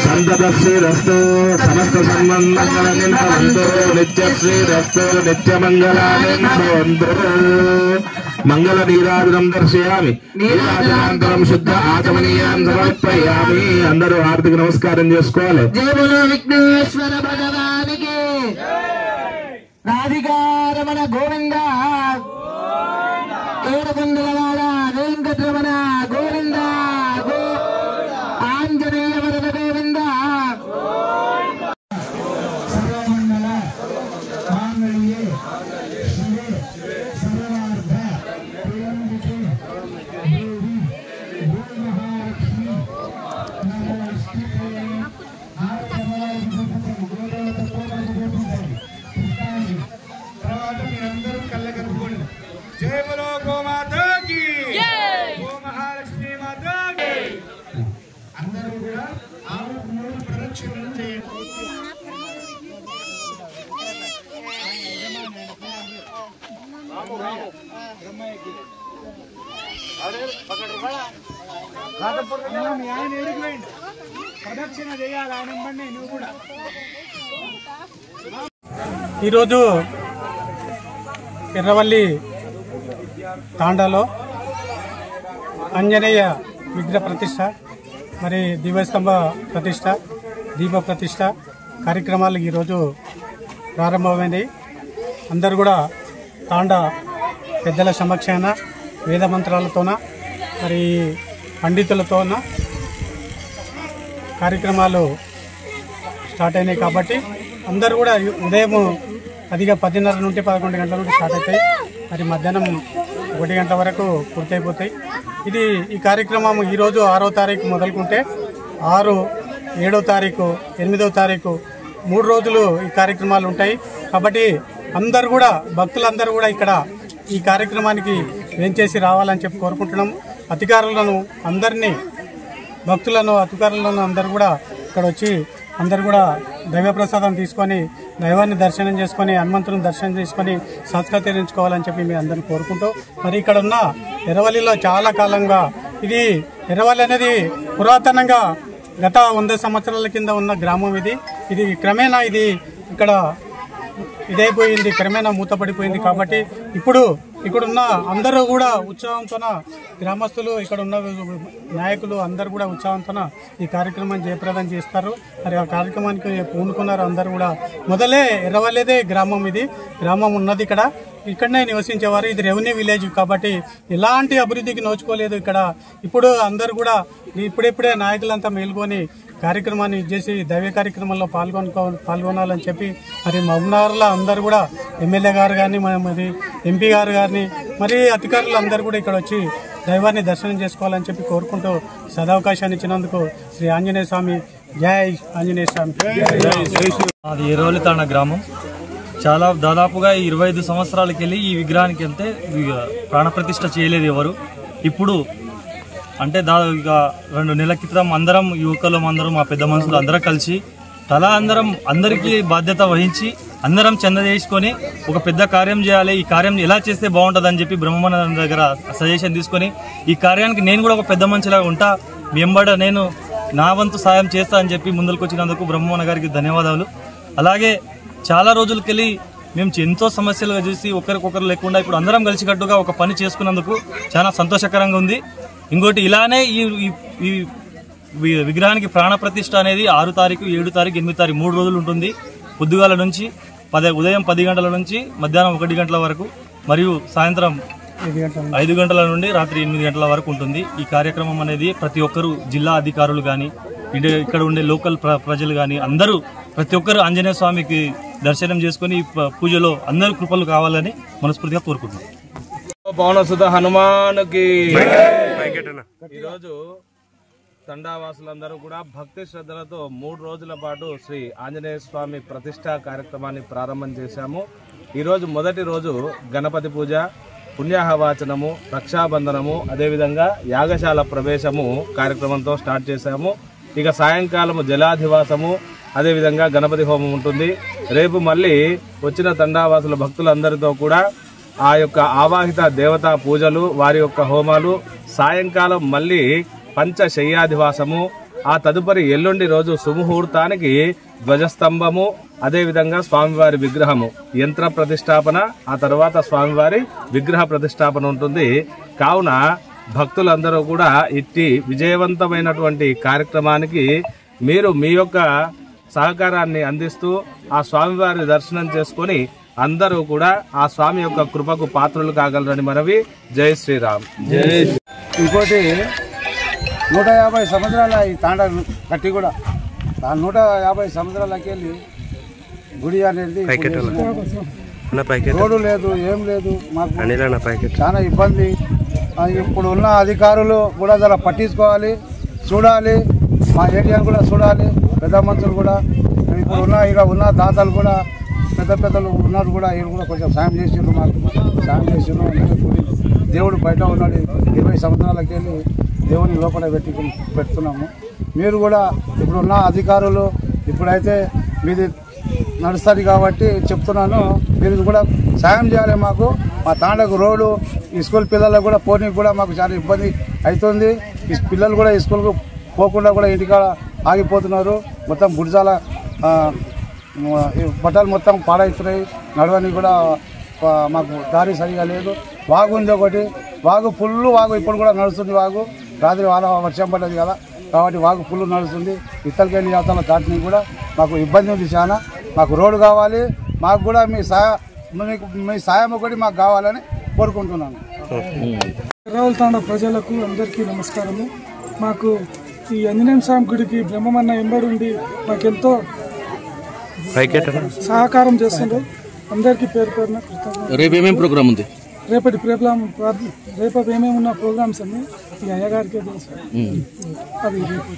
సంతతశ్రీరస్తు సమస్త సన్మంగళనింతవంతు నిత్యశ్రీరస్తు నిత్యమంగళాని భవంతు. మంగళ నీరాజనం దర్శయామి. నీరాజనాంతరం శుద్ధ ఆచమనీయం సమర్పయామి. అందరూ హార్దిక నమస్కారం చేసుకోవాలి. జయ బోలో విఘ్నేశ్వర భగవానికి. రాధికారమణ గోవింద, ఏడుకొండలవాడ వెంకటరమణ గోవింద, ఆంజనేయ వరద గోవింద. సర్వమంగళ మాంగళ్యే శివే సర్వార్థ ప్రియంబికే దేవి భూమహాలక్ష్మి నమోస్తుతే. మీరందరూ కళ్ళ కనుక్కోండి. జై బలో గోమాతా కీ, గో మహాలక్ష్మి మాతా కీ. అందరూ కూడా 6 ప్రదక్షిణలు చేయండి. మీ ఆయన ఎడుగులేండి, ప్రదక్షిణ చేయాలి ఆయన బండి. నువ్వు కూడా ఈరోజు ఎర్రవల్లి తాండాలో ఆంజనేయ విగ్రహ ప్రతిష్ట, మరి దివ్యస్తంభ ప్రతిష్ట, దీప ప్రతిష్ట కార్యక్రమాలు ఈరోజు ప్రారంభమైంది. అందరూ కూడా తాండా పెద్దల సమక్షాన వేద మంత్రాలతోన మరి పండితులతోన కార్యక్రమాలు స్టార్ట్ అయినాయి. కాబట్టి అందరూ కూడా ఉదయం 10:30 నుండి 11 గంటల నుండి స్టార్ట్ అవుతాయి. మరి మధ్యాహ్నం 1 గంట వరకు పూర్తయిపోతాయి. ఈ కార్యక్రమం ఈరోజు 6వ తారీఖు మొదలుకుంటే 6, 7వ తారీఖు, 8వ తారీఖు 3 రోజులు ఈ కార్యక్రమాలు ఉంటాయి. కాబట్టి అందరూ కూడా భక్తులందరూ కూడా ఇక్కడ ఈ కార్యక్రమానికి వేంచేసి రావాలని చెప్పి కోరుకుంటున్నాం. అధికారులను అందరినీ, భక్తులను అధికారులను అందరూ కూడా ఇక్కడ వచ్చి అందరూ కూడా దైవ ప్రసాదం తీసుకొని దైవాన్ని దర్శనం చేసుకొని హనుమంతుని దర్శనం చేసుకొని సంస్కరించుకోవాలని చెప్పి మీ అందరిని కోరుకుంటూ, మరి ఇక్కడ ఉన్న ఎర్రవల్లిలో చాలా కాలంగా ఇది ఎర్రవల్లి అనేది పురాతనంగా గత 100 సంవత్సరాల కింద ఉన్న గ్రామం. ఇది క్రమేణా ఇక్కడ ఇదైపోయింది, క్రమేణా మూతపడిపోయింది. కాబట్టి ఇక్కడున్న అందరూ కూడా ఉత్సాహంతో, గ్రామస్తులు ఇక్కడ ఉన్న నాయకులు అందరూ కూడా ఉత్సాహంతో ఈ కార్యక్రమాన్ని జయప్రదం చేస్తారు. మరి ఆ కార్యక్రమానికి పూనుకున్నారు అందరూ కూడా. మొదలే ఎర్రవల్లిదే గ్రామం, గ్రామం ఉన్నది ఇక్కడనే నివసించేవారు. ఇది రెవెన్యూ విలేజ్ కాబట్టి ఎలాంటి అభివృద్ధికి నోచుకోలేదు ఇక్కడ. ఇప్పుడు అందరూ కూడా ఇప్పుడే నాయకులంతా మేల్కొని కార్యక్రమాన్ని చేసి దైవ కార్యక్రమంలో పాల్గొనాలని చెప్పి మరి మహబూబ్నగర్లో అందరూ కూడా ఎమ్మెల్యే గారు కానీ, మరి ఎంపీ గారు కానీ, మరి అధికారులు అందరూ కూడా ఇక్కడ వచ్చి దైవాన్ని దర్శనం చేసుకోవాలని చెప్పి కోరుకుంటూ సదవకాశాన్ని ఇచ్చినందుకు శ్రీ ఆంజనేయ స్వామి జై ఆంజనేయ స్వామి. అది ఎర్రవల్లి తాండా గ్రామం. దాదాపుగా 25 సంవత్సరాలకి వెళ్ళి ఈ విగ్రహానికి వెళ్తే ప్రాణప్రతిష్ఠ చేయలేదు ఎవరు. ఇప్పుడు అంటే ఇక 2 నెలల క్రితం అందరం యువకులం అందరం, మా పెద్ద మనుషులు అందరం కలిసి అందరికీ బాధ్యత వహించి అందరం చంద చేసుకొని ఒక పెద్ద కార్యం చేయాలి. ఈ కార్యం ఎలా చేస్తే బాగుంటుంది అని చెప్పి బ్రహ్మన్న దగ్గర సజెషన్ తీసుకొని ఈ కార్యానికి నేను కూడా ఒక పెద్ద మనిషిలాగా ఉంటా, మీ వెంబడ నేను నా వంతు సాయం చేస్తా అని చెప్పి ముందుకు వచ్చినందుకు బ్రహ్మన్న గారికి ధన్యవాదాలు. అలాగే చాలా రోజులకెళ్ళి మేము ఎంతో సమస్యలుగా చూసి ఒకరికొకరు లేకుండా ఇప్పుడు అందరం కలిసికట్టుగా ఒక పని చేసుకున్నందుకు చాలా సంతోషకరంగా ఉంది. ఇంకోటి ఇలానే ఈ విగ్రహానికి ప్రాణప్రతిష్ఠ అనేది 6 తారీఖు, 7 తారీఖు, 8 తారీఖు 3 రోజులు ఉంటుంది. పొద్దుగాల నుంచి ఉదయం 10 గంటల నుంచి మధ్యాహ్నం 1 గంటల వరకు, మరియు సాయంత్రం 5 గంటల నుండి రాత్రి 8 గంటల వరకు ఉంటుంది. ఈ కార్యక్రమం అనేది ప్రతి ఒక్కరు, జిల్లా అధికారులు కానీ, ఇక్కడ ఉండే లోకల్ ప్రజలు కానీ అందరూ ప్రతి ఒక్కరు ఆంజనేయ స్వామికి దర్శనం చేసుకుని ఈ పూజలో అందరూ కృపలు కావాలని మనస్ఫూర్తిగా కోరుకుంటున్నాం. పవనసుత హనుమానుకి. ఈరోజు తండావాసులందరూ కూడా భక్తి శ్రద్ధలతో 3 రోజుల పాటు శ్రీ ఆంజనేయ స్వామి ప్రతిష్టా కార్యక్రమాన్ని ప్రారంభం చేశాము. ఈరోజు మొదటి రోజు గణపతి పూజ, పుణ్యాహవాచనము, రక్షాబంధనము, అదేవిధంగా యాగశాల ప్రవేశము కార్యక్రమంతో స్టార్ట్ చేశాము. ఇక సాయంకాలము జలాధివాసము, అదేవిధంగా గణపతి హోమం ఉంటుంది. రేపు మళ్ళీ వచ్చిన తండావాసుల భక్తులందరితో కూడా ఆ యొక్క ఆవాహిత దేవతా పూజలు, వారి యొక్క హోమాలు, సాయంకాలం మళ్ళీ పంచశయ్యాధివాసము, ఆ తదుపరి ఎల్లుండి రోజు సుముహూర్తానికి ధ్వజస్తంభము, అదేవిధంగా స్వామివారి విగ్రహము యంత్ర ప్రతిష్టాపన, ఆ తర్వాత స్వామివారి విగ్రహ ప్రతిష్టాపన ఉంటుంది. కావున భక్తులందరూ కూడా ఇట్టి విజయవంతమైనటువంటి కార్యక్రమానికి మీరు మీ యొక్క సహకారాన్ని అందిస్తూ ఆ స్వామివారి దర్శనం చేసుకొని అందరూ కూడా ఆ స్వామి యొక్క కృపకు పాత్రలు కాగలరని మనవి. జై శ్రీరామ్. ఇంకోటి 150 సంవత్సరాల ఈ తాండ కట్టి కూడా 150 సంవత్సరాలకి వెళ్ళి గుడి అనేది రోడ్డు లేదు, ఏం లేదు, మాకు చాలా ఇబ్బంది. ఇప్పుడు ఉన్న అధికారులు కూడా జర పట్టించుకోవాలి, చూడాలి, మా ఏరియాను కూడా చూడాలి, పెద్ద మనుషులు కూడా ఇప్పుడు ఉన్న దాతలు కూడా పెద్దలు ఉన్నారు కూడా, వీళ్ళు కూడా కొంచెం సాయం చేసిండ్రు, మాకు సాయం చేసిండ్రు. దేవుడు బయట ఉన్నాడు, 20 సంవత్సరాలకి వెళ్ళి దేవుని లోపల పెడుతున్నాము. మీరు కూడా ఇప్పుడున్న అధికారులు ఇప్పుడైతే మీది నడుస్తుంది కాబట్టి చెప్తున్నాను, మీరు కూడా సాయం చేయాలి మాకు. మా తాండకు రోడ్డు, ఈ స్కూల్ పిల్లలకు కూడా పోనీకి కూడా మాకు చాలా ఇబ్బంది అవుతుంది. ఈ పిల్లలు కూడా ఈ స్కూల్కు పోకుండా కూడా ఇంటికాడ ఆగిపోతున్నారు. మొత్తం గుడిజాల బట్టలు మొత్తం పాడవుతున్నాయి, నడవని కూడా మాకు దారి సరిగా లేదు. వాగు ఉంది ఒకటి, వాగు ఫుల్ వాగు ఇప్పుడు కూడా నడుస్తుంది. వాగు రాత్రి వర్షం పడ్డది కదా కాబట్టి వాగు ఫుల్ నడుస్తుంది. ఇత్తలకెళ్ళి అవతల దాటిని కూడా మాకు ఇబ్బంది ఉంది చాలా. మాకు రోడ్డు కావాలి, మాకు కూడా మీ సాయం ఒకటి మాకు కావాలని కోరుకుంటున్నాను. రావుల తాండా ప్రజలకు అందరికీ నమస్కారము. మాకు ఈ ఆంజనేయ స్వామి గుడికి బ్రహ్మమన్న ఎంబడి ఉండి మాకెంతో సహకారం చేస్తుండ్రు. అందరికీ పేరు పేరున రేపు ఏమేమి ప్రోగ్రామ్ ఉంది? రేపు ఏమేమి ఉన్న ప్రోగ్రామ్స్ అన్ని ఈ అయ్యగారికే తెలుసు. అది రేపు